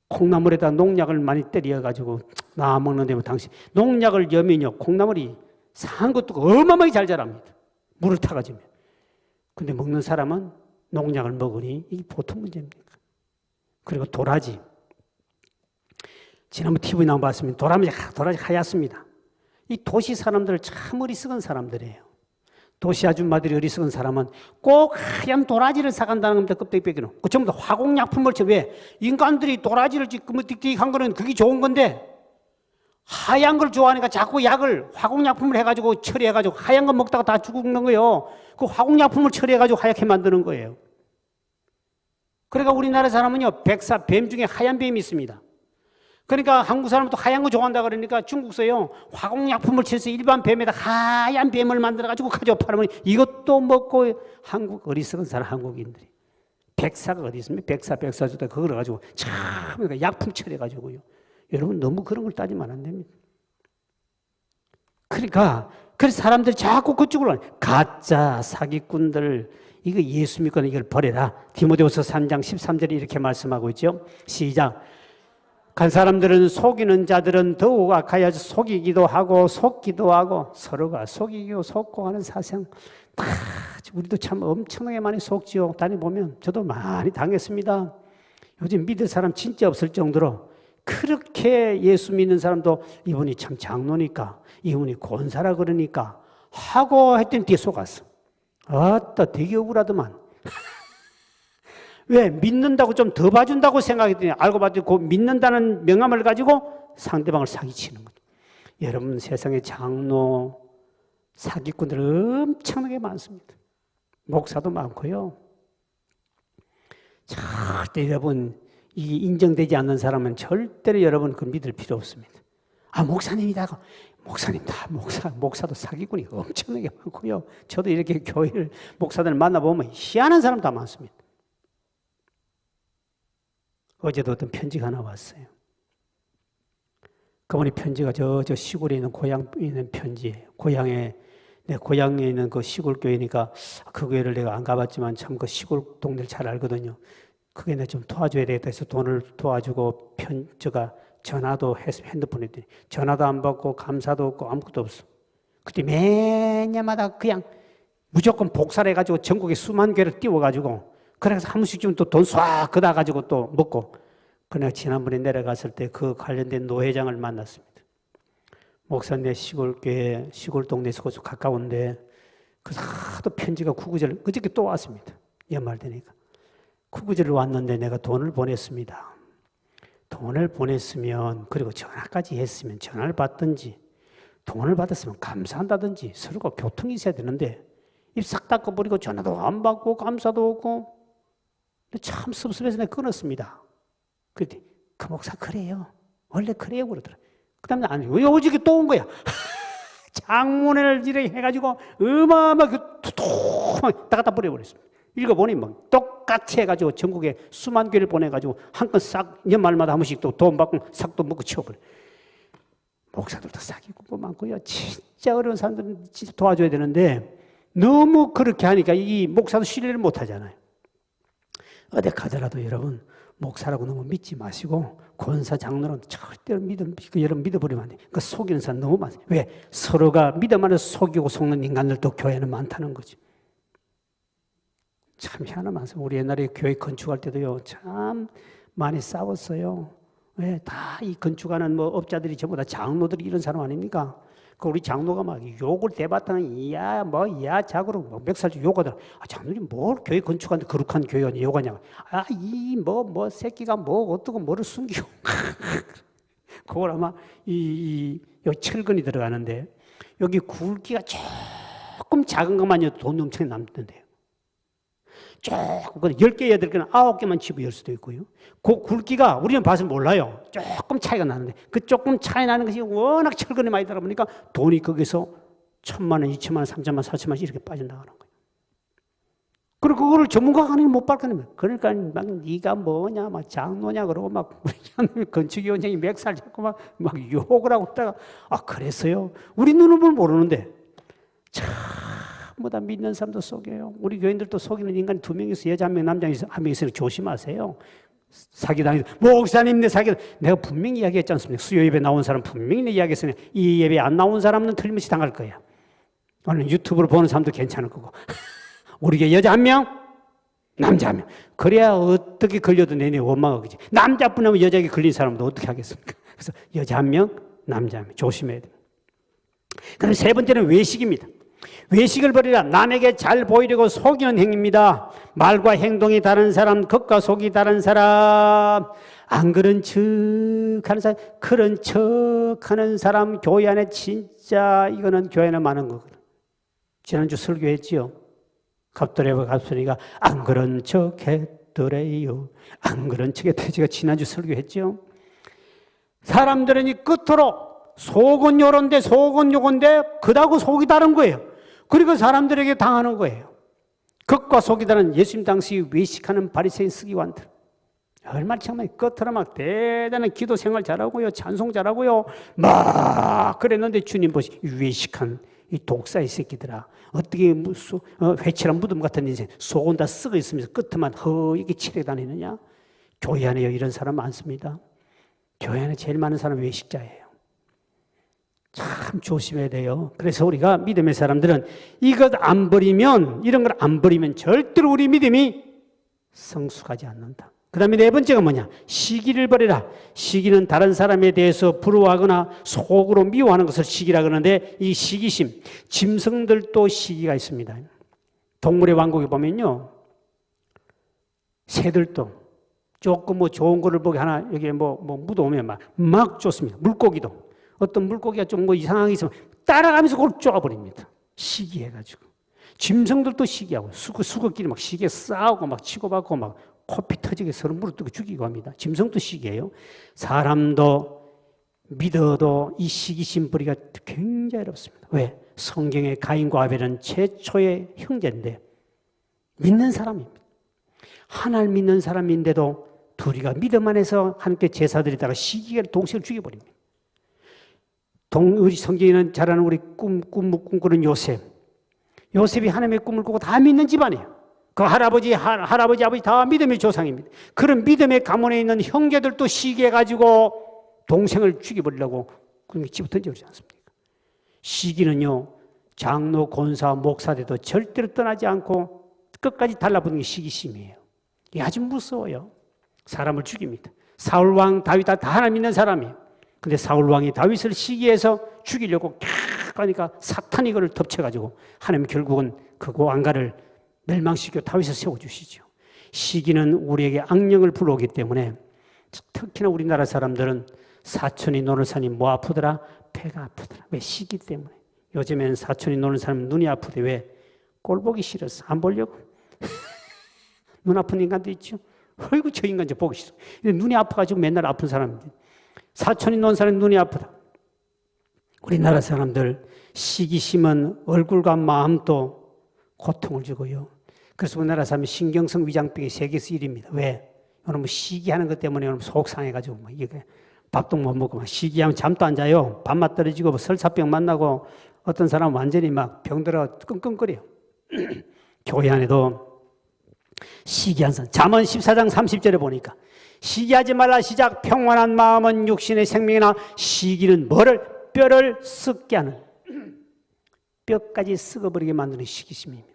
콩나물에다 농약을 많이 때려가지고 나 먹는데 뭐 당신 농약을 여면요 콩나물이 산 것도 어마어마하게 잘 자랍니다. 물을 타가지면. 근데 먹는 사람은 농약을 먹으니 이게 보통 문제입니까? 그리고 도라지. 지난번 TV에 나온 거 봤으면 도라지 하얗습니다. 이 도시 사람들 참 어리석은 사람들이에요. 도시 아줌마들이 어리석은 사람은 꼭 하얀 도라지를 사간다는 겁니다. 껍데기 빼기는. 그 전부 다 화공약품을 쳐. 왜? 인간들이 도라지를 찍고 띡띡한 거는 그게 좋은 건데 하얀 걸 좋아하니까 자꾸 약을 화공약품을 해가지고 처리해가지고 하얀 거 먹다가 다 죽는 거예요. 그 화공약품을 처리해가지고 하얗게 만드는 거예요. 그러니까 우리나라 사람은요 뱀 중에 하얀 뱀이 있습니다. 그러니까 한국 사람도 하얀 거 좋아한다 그러니까 중국서요 화공약품을 쳐서 일반 뱀에다 하얀 뱀을 만들어가지고 가지고 팔으면 이것도 먹고. 한국 어리석은 사람 한국인들이 백사가 어디 있습니까? 백사주다 그걸 가지고 참 약품 처리해가지고요. 여러분 너무 그런 걸 따지면 안 됩니다. 그러니까 그래서 사람들이 자꾸 그쪽으로 가짜 사기꾼들 이거 예수 믿고는 이걸 버려라. 디모데후서 3장 13절에 이렇게 말씀하고 있죠. 시작. 간 사람들은 속이는 자들은 더욱 악하여 속이기도 하고 속기도 하고 서로가 속이고 속고 하는 사상 다 우리도 참 엄청나게 많이 속지요. 다녀보면 저도 많이 당했습니다. 요즘 믿을 사람 진짜 없을 정도로 그렇게 예수 믿는 사람도 이분이 참 장로니까 이분이 권사라 그러니까 하고 했더니 뒤에 속았어. 아따 되게 억울하더만. 왜? 믿는다고 좀 더 봐준다고 생각했더니 알고 봤더니 그 믿는다는 명함을 가지고 상대방을 사기치는 거죠. 여러분 세상에 장로, 사기꾼들 엄청나게 많습니다. 목사도 많고요. 절대 여러분 이 인정되지 않는 사람은 절대로 여러분 그 믿을 필요 없습니다. 목사님이다. 목사님 다 목사도 사기꾼이 엄청나게 많고요. 저도 이렇게 교회를 목사들 만나보면 희한한 사람 다 많습니다. 어제도 어떤 편지가 하나 왔어요. 그분이 편지가 저 시골에 있는 고향에 있는 편지예요. 내 고향에 있는 그 시골 교회니까 그 교회를 내가 안 가봤지만 참 그 시골 동네를 잘 알거든요. 그게 내가 좀 도와줘야 되겠다 해서 돈을 도와주고 전화도 해서 핸드폰에 했더니 전화도 안 받고 감사도 없고 아무것도 없어. 그때 매년마다 그냥 무조건 복사를 해가지고 전국에 수만 개를 띄워가지고 그래서 한 번씩 좀 또 돈 쏴 걷어가지고 또 먹고. 그러나 지난번에 내려갔을 때 그 관련된 노회장을 만났습니다. 목사님 시골교회 시골 동네에서 가까운데 그 하도 편지가 구구절 그저께 또 왔습니다. 연말 되니까 구구절 왔는데 내가 돈을 보냈습니다. 돈을 보냈으면 그리고 전화까지 했으면 전화를 받든지 돈을 받았으면 감사한다든지 서로가 교통이 있어야 되는데 입 싹 닦아버리고 전화도 안 받고 감사도 없고 참 섭섭해서 내가 끊었습니다. 그랬더니 그 목사 그래요. 원래 그래요 그러더라. 그 다음에 아니 왜 어저께 또 온 거야. 장문을 이렇게 해가지고 어마어마하게 툭툭 다 갖다 버려버렸습니다. 읽어보니 뭐 똑같이 해가지고 전국에 수만 개를 보내가지고 한 건 싹 연말마다 한 번씩 또 돈 받고 싹 또 먹고 치워버려. 목사들도 사기꾼도 많고요. 진짜 어려운 사람들은 진짜 도와줘야 되는데 너무 그렇게 하니까 이 목사도 신뢰를 못 하잖아요. 어디 가더라도 여러분 목사라고 너무 믿지 마시고 권사 장로는 절대로 여러분 믿어버리면 안 돼요. 그 속이는 사람 너무 많아요. 왜? 서로가 믿음 안에서 속이고 속는 인간들도 교회는 많다는 거죠. 참 희한한 많습니다. 우리 옛날에 교회 건축할 때도요 참 많이 싸웠어요. 왜? 다 이 건축하는 뭐 업자들이 전부 다 장로들이 이런 사람 아닙니까? 그 우리 장로가 막 욕을 대봤다는 야 자고로 몇 살씩 욕하더라. 장로님 뭘 교회 건축하는데 거룩한 교회가 욕하냐. 이 새끼가 뭐 어떻고 뭐를 숨기고 그걸 아마 여기 철근이 들어가는데 여기 굵기가 조금 작은 것만요 돈 엄청 남던데요. 조금 10개, 8개는 9개만 치고 열 수도 있고요. 그 굵기가 우리는 봐서 몰라요. 조금 차이가 나는데 그 조금 차이 나는 것이 워낙 철근이 많이 들어가 보니까 돈이 거기서 1,000만 원, 2천만 원, 3천만 원, 4천만 원씩 이렇게 빠져나가는 거예요. 그리고 그거를 전문가가 아니면 못 밝혀내는 거예요. 그러니까 막 네가 뭐냐, 막 장로냐 그러고 막 우리 건축위원장이 맥살 잡고 막 욕을 하고 있다가 그랬어요. 우리 눈을 모르는데 전부 다 믿는 사람도 속여요. 우리 교인들도 속이는 인간이 2명 있어. 여자 1명, 남자 1명 있으니 조심하세요. 사기당해서 목사님 내 사기 내가 분명히 이야기했지 않습니까? 수요 예배 나온 사람 분명히 이야기했으니 이 예배 안 나온 사람은 틀림없이 당할 거야. 오늘 유튜브로 보는 사람도 괜찮을 거고 우리 교회 여자 1명, 남자 1명. 그래야 어떻게 걸려도 내내 원망하겠지. 남자뿐이면 여자에게 걸린 사람도 어떻게 하겠습니까? 그래서 여자 1명, 남자 1명 조심해야 돼요. 그럼 3번째는 외식입니다. 외식을 버리라. 남에게 잘 보이려고 속이는 행위입니다. 말과 행동이 다른 사람, 겉과 속이 다른 사람, 안 그런 척 하는 사람, 그런 척 하는 사람, 교회 안에 진짜 이거는 교회 안에 많은 거거든. 지난주 설교했지요. 갑돌이와 갑순이가 안 그런 척 했더래요. 안 그런 척 했더래요. 제가 지난주 설교했죠. 사람들은 이 끝으로 속은 요런데 속은 요건데 그다고 속이 다른 거예요. 그리고 사람들에게 당하는 거예요. 겉과 속이 다른 예수님 당시 외식하는 바리새인 서기관들. 얼마나 정말 겉으로 막 대단한 기도 생활 잘하고요. 찬송 잘하고요. 막 그랬는데 주님 보시 외식한 이 독사의 새끼들아. 어떻게 회칠한 무덤 같은 인생 속은 다 썩어 있으면서 끝에만 허옇게 칠해 다니느냐. 교회 안에요 이런 사람 많습니다. 교회 안에 제일 많은 사람은 외식자예요. 참 조심해야 돼요. 그래서 우리가 믿음의 사람들은 이것 안 버리면, 이런 걸 안 버리면 절대로 우리 믿음이 성숙하지 않는다. 그 다음에 4번째가 뭐냐? 시기를 버리라. 시기는 다른 사람에 대해서 부러워하거나 속으로 미워하는 것을 시기라 그러는데 이 시기심, 짐승들도 시기가 있습니다. 동물의 왕국에 보면요. 새들도 조금 좋은 거를 보게 하나 여기에 묻어오면 막 쫓습니다. 물고기도. 어떤 물고기가 좀 이상하게 있으면 따라가면서 그걸 쪼아버립니다. 시기해가지고. 짐승들도 시기하고 수거끼리 막 시기에 싸우고 막 치고받고 막 코피 터지게 서로 물어뜯고 죽이고 합니다. 짐승도 시기해요. 사람도 믿어도 이 시기심 뿌리가 굉장히 어렵습니다. 왜? 성경의 가인과 아벨은 최초의 형제인데 믿는 사람입니다. 하나를 믿는 사람인데도 둘이가 믿음 안에서 함께 제사드리다가 시기가 동시에 죽여버립니다. 우리 성경에는 잘 아는 우리 꿈꾸는 요셉. 요셉이 하나님의 꿈을 꾸고 다 믿는 집안이에요. 그 할아버지, 아버지 다 믿음의 조상입니다. 그런 믿음의 가문에 있는 형제들도 시기해가지고 동생을 죽여버리려고 그런 집을 던져오지 않습니까? 시기는요, 장로, 권사, 목사들도 절대로 떠나지 않고 끝까지 달라붙는 게 시기심이에요. 이게 아주 무서워요. 사람을 죽입니다. 사울왕 다윗 다 하나님 믿는 사람이에요. 근데 사울왕이 다윗을 시기해서 죽이려고 하니까 사탄이 그를 덮쳐가지고 하나님 결국은 그 왕가를 멸망시켜 다윗을 세워주시죠. 시기는 우리에게 악령을 불러오기 때문에 특히나 우리나라 사람들은 사촌이 노는 사람이 뭐 아프더라? 배가 아프더라. 왜? 시기 때문에. 요즘에는 사촌이 노는 사람은 눈이 아프대. 왜? 꼴 보기 싫어서 안 보려고. 눈 아픈 인간도 있죠. 어이구 저 인간 저 보기 싫어. 눈이 아파가지고 맨날 아픈 사람인데 사촌이 노는 사람이 눈이 아프다. 우리나라 사람들 시기심은 얼굴과 마음도 고통을 주고요. 그래서 우리나라 사람이 신경성 위장병이 세계에서 1위입니다. 왜? 여러분 시기하는 것 때문에 여러분 속 상해가지고 막 이게 밥도 못 먹고 막 시기하면 잠도 안 자요. 밥맛 떨어지고 설사병 만나고 어떤 사람은 완전히 막 병들어 끙끙거려요. 교회 안에도 시기한 사람. 잠언 14장 30절에 보니까 시기하지 말라 시작 평안한 마음은 육신의 생명이나 시기는 뭐를? 뼈를 썩게 하는 뼈까지 썩어버리게 만드는 시기심입니다.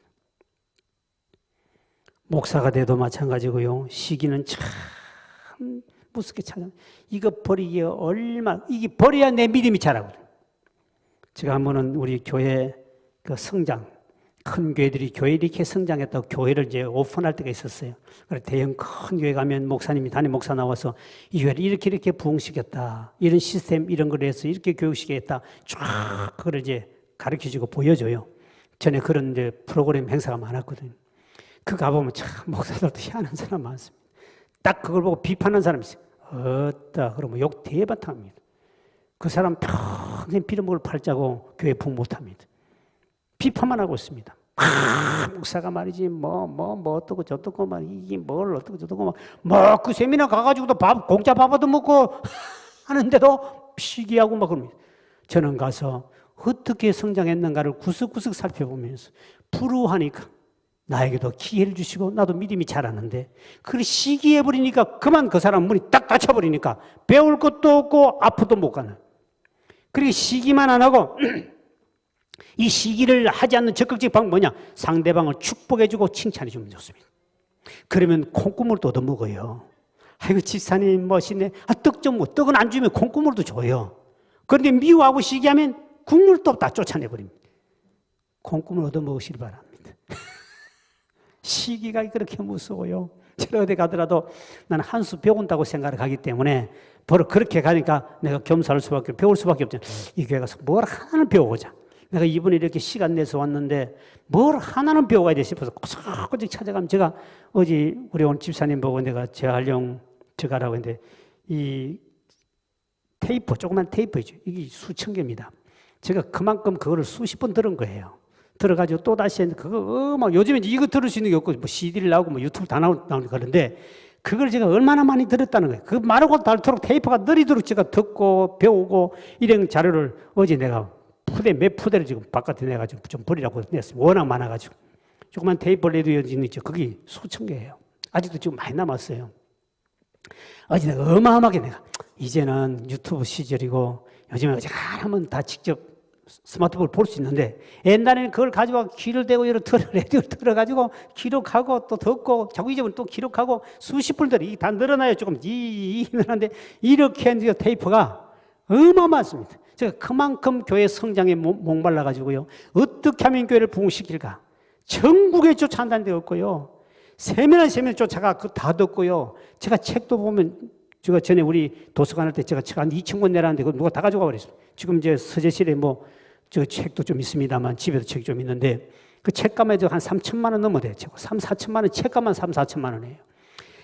목사가 돼도 마찬가지고요. 시기는 참 무섭게 찾아. 이거 버리기에 이게 버려야 내 믿음이 자라거든. 제가 한 번은 우리 교회 그 성장 큰 교회들이 교회 이렇게 성장했다고 교회를 이제 오픈할 때가 있었어요. 그래 대형 큰 교회 가면 목사님이 담임 목사 나와서 이 교회를 이렇게 부흥시켰다. 이런 시스템 이런 걸 해서 이렇게 교육시켰다. 쫙 그걸 이제 가르쳐주고 보여줘요. 전에 그런 이제 프로그램 행사가 많았거든요. 그 가보면 참 목사들도 희한한 사람 많습니다. 딱 그걸 보고 비판하는 사람이 있어요. 어따 그러면 욕 대바탕합니다. 그 사람 평생 빌어먹을 팔자고 교회 부흥 못합니다. 비판만 하고 있습니다. 목사가 말이지 뭐 어떻고 저떻고 막 이게 뭘 어떻고 저떻고 막 그 세미나 가가지고도 공짜 밥 얻어 먹고 하는데도 시기하고 막 그럽니다. 저는 가서 어떻게 성장했는가를 구석구석 살펴보면서 불우하니까 나에게도 기회를 주시고 나도 믿음이 자라는데 그걸 시기해버리니까 그만 그 사람 문이 딱 닫혀버리니까 배울 것도 없고 앞으로도 못 가는. 그리고 시기만 안 하고 이 시기를 하지 않는 적극적 방법 뭐냐? 상대방을 축복해주고 칭찬해주면 좋습니다. 그러면 콩고물도 얻어먹어요. 아이고 집사님 멋있네. 떡은 안 주면 콩고물도 줘요. 그런데 미워하고 시기하면 국물도 다 쫓아내버립니다. 콩고물 얻어먹으시기 바랍니다. 시기가 그렇게 무서워요. 제가 어디 가더라도 나는 한 수 배운다고 생각을 하기 때문에 바로 그렇게 가니까 내가 겸사할 수밖에 배울 수밖에 없잖아요. 이 교회 가서 뭘 하나는 배워보자. 내가 이번에 이렇게 시간 내서 왔는데 뭘 하나는 배워가야 돼 싶어서 꼬석꼬석 찾아가면 제가 어제 우리 오늘 집사님 보고 내가 재활용 저가라고 했는데 이 테이프 조그만 테이프죠. 이게 수천 개입니다. 제가 그만큼 그거를 수십 번 들은 거예요. 들어가지고 또 다시 했는데 그거 막 요즘에 이거 들을 수 있는 게 없고 뭐 CD를 나오고 뭐 유튜브 다 나오는 그런데 그걸 제가 얼마나 많이 들었다는 거예요. 그 마르고 닳도록 테이프가 느리도록 제가 듣고 배우고 이런 자료를 어제 내가 몇 푸대를 지금 바깥에 내가지고 좀 버리라고 냈어요. 워낙 많아가지고. 조그만 테이프를 내도 있죠. 그게 수천 개예요. 아직도 지금 많이 남았어요. 어제 내가 어마어마하게 내가 이제는 유튜브 시절이고 요즘에 어지간하면 다 직접 스마트폰을 볼 수 있는데 옛날에는 그걸 가지고 귀를 대고 라디오를 틀어가지고 기록하고 또 듣고 자꾸 잊어버리면 또 기록하고 수십 분들이 다 늘어나요. 조금 늘어나는데 이렇게 한 테이프가 어마어마했습니다. 제가 그만큼 교회 성장에 목말라가지고요. 어떻게 하면 교회를 부흥시킬까? 전국에 쫓아간다는 데 없고요. 세면을 쫓아가 그 다 듣고요. 제가 책도 보면 제가 전에 우리 도서관 할 때 제가 책 한 2,000권 내라는데 그거 누가 다 가져가 버렸어요. 지금 이제 서재실에 저 책도 좀 있습니다만 집에도 책이 좀 있는데 그 책값만 해도 한 3천만 원 넘어대요. 3, 4천만 원, 책값만 3, 4천만 원이에요.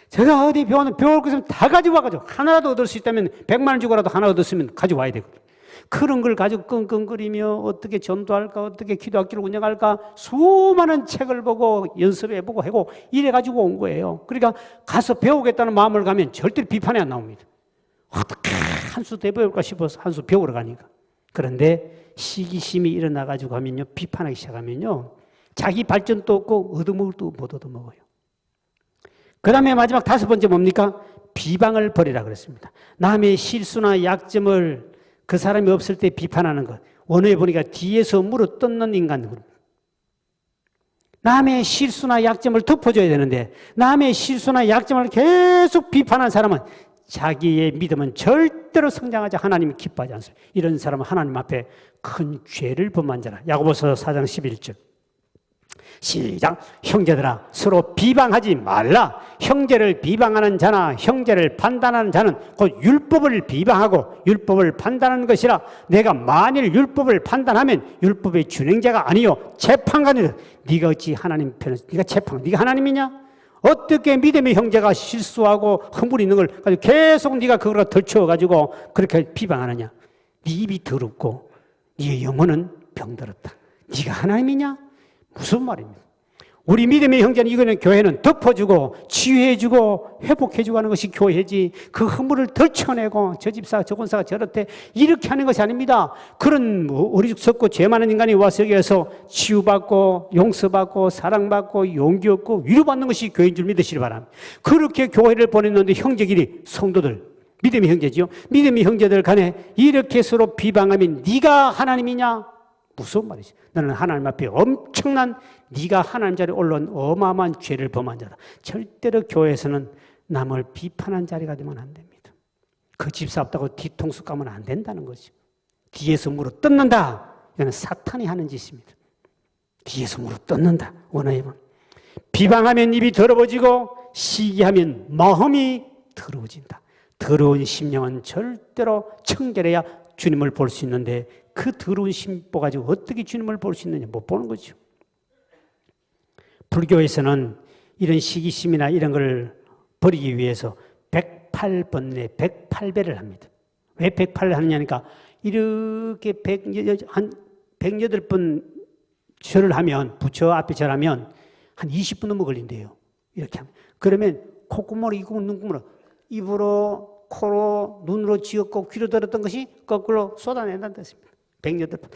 제가 어디 배울 거 있으면 다 가지고 와가지고 하나라도 얻을 수 있다면 100만 원 주고라도 하나 얻었으면 가지고 와야 되거든요. 그런 걸 가지고 끙끙거리며 어떻게 전도할까 어떻게 기도학교를 운영할까 수많은 책을 보고 연습해보고 하고 이래가지고 온 거예요. 그러니까 가서 배우겠다는 마음을 가면 절대 비판이 안 나옵니다. 어떻게 한 수 더 배울까 싶어서 한 수 배우러 가니까. 그런데 시기심이 일어나가지고 하면요 비판하기 시작하면요 자기 발전도 없고 얻어먹을 도 못 얻어먹어요. 그 다음에 마지막 5번째 뭡니까? 비방을 버리라 그랬습니다. 남의 실수나 약점을 그 사람이 없을 때 비판하는 것. 원어에 보니까 뒤에서 물어 뜯는 인간. 남의 실수나 약점을 덮어줘야 되는데 남의 실수나 약점을 계속 비판하는 사람은 자기의 믿음은 절대로 성장하지 하나님이 기뻐하지 않습니다. 이런 사람은 하나님 앞에 큰 죄를 범한 자라. 야고보서 4장 11절. 시작. 형제들아 서로 비방하지 말라. 형제를 비방하는 자나 형제를 판단하는 자는 곧 율법을 비방하고 율법을 판단하는 것이라. 내가 만일 율법을 판단하면 율법의 준행자가 아니요 재판관이다. 네가 어찌 하나님 편에 네가 재판 네가 하나님이냐? 어떻게 믿음의 형제가 실수하고 허물 있는 걸 가지고 계속 네가 그걸 덜쳐가지고 그렇게 비방하느냐? 네 입이 더럽고 네 영혼은 병들었다. 네가 하나님이냐? 무슨 말입니까? 우리 믿음의 형제는 이거는 교회는 덮어주고 치유해주고 회복해주고 하는 것이 교회지 그 허물을 덜쳐내고 저 집사가 저 권사가 저렇대 이렇게 하는 것이 아닙니다. 그런 어리석고 죄 많은 인간이 와서 여기에서 치유받고 용서받고 사랑받고 용기 얻고 위로받는 것이 교회인 줄 믿으시기 바랍니다. 그렇게 교회를 보냈는데 형제끼리 성도들 믿음의 형제지요. 믿음의 형제들 간에 이렇게 서로 비방하면 네가 하나님이냐? 무슨 말이지? 너는 하나님 앞에 엄청난 네가 하나님 자리에 올라온 어마어마한 죄를 범한 자다. 절대로 교회에서는 남을 비판한 자리가 되면 안 됩니다. 그 집사 없다고 뒤통수 까면 안 된다는 거지. 뒤에서 물어 뜯는다. 이거는 사탄이 하는 짓입니다. 뒤에서 무릎 떴는다. 원어에 보면. 비방하면 입이 더러워지고 시기하면 마음이 더러워진다. 더러운 심령은 절대로 청결해야 주님을 볼 수 있는데 그 더러운 심보 가지고 어떻게 주님을 볼 수 있느냐 못 보는 거죠. 불교에서는 이런 시기심이나 이런 걸 버리기 위해서 108번에 108배를 합니다. 왜 108을 하느냐니까 이렇게 108번 절을 하면 부처 앞에 절하면 한 20분 넘어 걸린대요. 이렇게 하면. 그러면 콧구멍으로 입구멍 눈구멍으로 입으로 코로 눈으로 쥐었고 귀로 들었던 것이 거꾸로 쏟아낸다는 뜻입니다. 108번.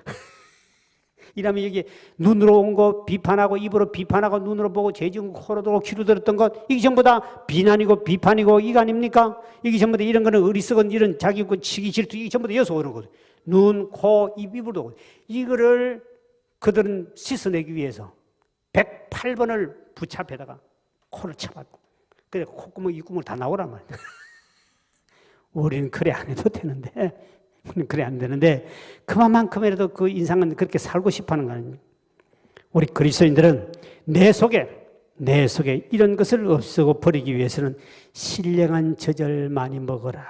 이러면 여기 눈으로 온 거 비판하고 입으로 비판하고 눈으로 보고 죄지은 코로 들고 귀로 들었던 것 이게 전부 다 비난이고 비판이고 이거 아닙니까? 이게 전부 다 이런 거는 어리석은 이런 자기 치기 질투 이게 전부 다 여기서 오는 거거든요. 눈, 코, 입, 입으로 오거든요. 이거를 그들은 씻어내기 위해서 108번을 부처 앞에다가 코를 쳐봤고 그래 콧구멍 입구멍 다 나오란 말이야. 우리는 그래 안 해도 되는데 그래 안 되는데 그만큼이라도 그 인상은 그렇게 살고 싶어하는 거 아닙니까? 우리 그리스도인들은 내 속에 이런 것을 없애고 버리기 위해서는 신령한 젖을 많이 먹어라.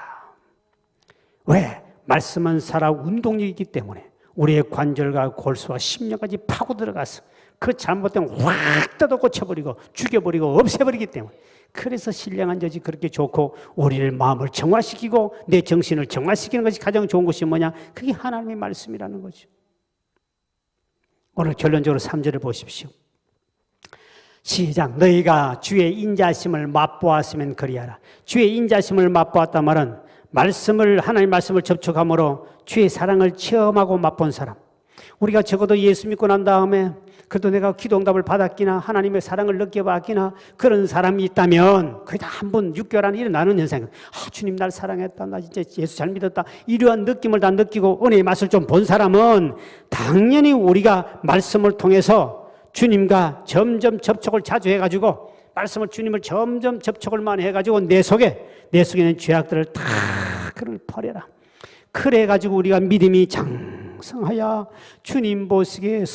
왜? 말씀은 살아 운동력이 있기 때문에 우리의 관절과 골수와 심령까지 파고 들어가서 그 잘못되면 확 뜯어 고쳐버리고 죽여버리고 없애버리기 때문에 그래서 신령한 젖이 그렇게 좋고 우리의 마음을 정화시키고 내 정신을 정화시키는 것이 가장 좋은 것이 뭐냐? 그게 하나님의 말씀이라는 거죠. 오늘 결론적으로 3절을 보십시오. 시작. 너희가 주의 인자심을 맛보았으면 그리하라. 주의 인자심을 맛보았단 말은 하나님의 말씀을 접촉함으로 주의 사랑을 체험하고 맛본 사람. 우리가 적어도 예수 믿고 난 다음에 그래도 내가 기도응답을 받았기나 하나님의 사랑을 느껴봤기나 그런 사람이 있다면 그게 다 한 번 6개월 안에 일어나는 현상이에요. 주님 날 사랑했다. 나 진짜 예수 잘 믿었다. 이러한 느낌을 다 느끼고 은혜의 맛을 좀 본 사람은 당연히 우리가 말씀을 통해서 주님과 점점 접촉을 자주 해가지고 말씀을 주님을 점점 접촉을 많이 해가지고 내 속에 있는 죄악들을 다 그를 버려라. 그래가지고 우리가 믿음이 장성하여 주님 보시기에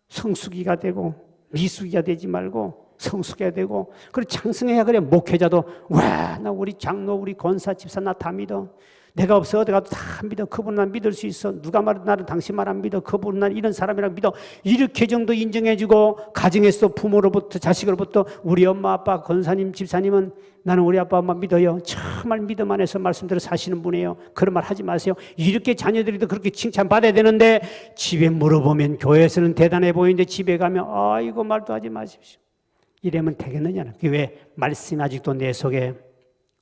성숙이가 되고 미숙이가 되지 말고 성숙해야 되고 그리고 장성해야 그래 목회자도 와, 나 우리 장로 우리 권사 집사 나 다 믿어. 내가 없어 어디 가도 다 믿어. 그분은 난 믿을 수 있어. 누가 말해도 나는 당신 말 안 믿어. 그분은 난 이런 사람이랑 믿어. 이렇게 정도 인정해주고 가정에서 부모로부터 자식으로부터 우리 엄마 아빠 권사님 집사님은 나는 우리 아빠 엄마 믿어요. 정말 믿음 안에서 말씀대로 사시는 분이에요. 그런 말 하지 마세요. 이렇게 자녀들이도 그렇게 칭찬받아야 되는데 집에 물어보면 교회에서는 대단해 보이는데 집에 가면 아이고 말도 하지 마십시오. 이러면 되겠느냐는. 그게 왜? 말씀이 아직도 내 속에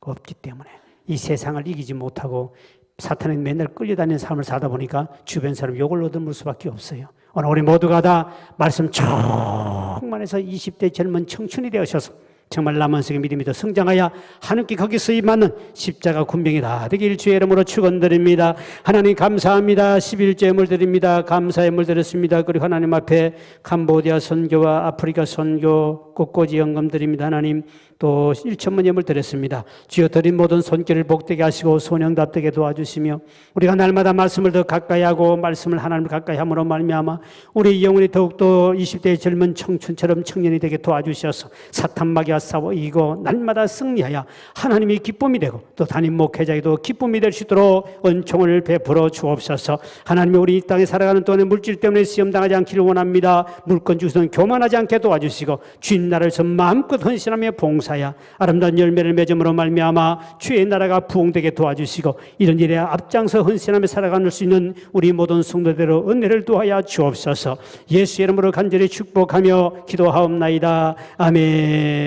없기 때문에. 이 세상을 이기지 못하고 사탄에 맨날 끌려다니는 삶을 살다 보니까 주변 사람 욕을 얻을 수밖에 없어요. 오늘 우리 모두가 다 말씀 충만해서 20대 젊은 청춘이 되어셔서 정말 남원성의 믿음이 더 성장하여 하나님께 거기서 임하는 십자가 군병이 다 되길 주의 이름으로 축원드립니다. 하나님 감사합니다. 11조 예물 드립니다. 감사의 예물 드렸습니다. 그리고 하나님 앞에 캄보디아 선교와 아프리카 선교 꽃꽂이 연금 드립니다. 하나님 또 1천만 예물 드렸습니다. 주여 드린 모든 손길을 복되게 하시고 소명답게 도와주시며 우리가 날마다 말씀을 더 가까이 하고 말씀을 하나님을 가까이 함으로 말미암아 우리 영혼이 더욱더 20대의 젊은 청춘처럼 청년이 되게 도와주셔서 사탄 마귀와 싸워 이기고 날마다 승리하여 하나님이 기쁨이 되고 또 담임 목회자에도 기쁨이 될 수 있도록 은총을 베풀어 주옵소서. 하나님이 우리 이 땅에 살아가는 동안에 물질 때문에 시험당하지 않기를 원합니다. 물건 주시는 교만하지 않게 도와주시고 주님 나라에서 마음껏 헌신하며 봉사하여 아름다운 열매를 맺음으로 말미암아 주의 나라가 부흥되게 도와주시고 이런 일에 앞장서 헌신하며 살아갈 수 있는 우리 모든 성도대로 은혜를 도하여 주옵소서. 예수 이름으로 간절히 축복하며 기도하옵나이다. 아멘.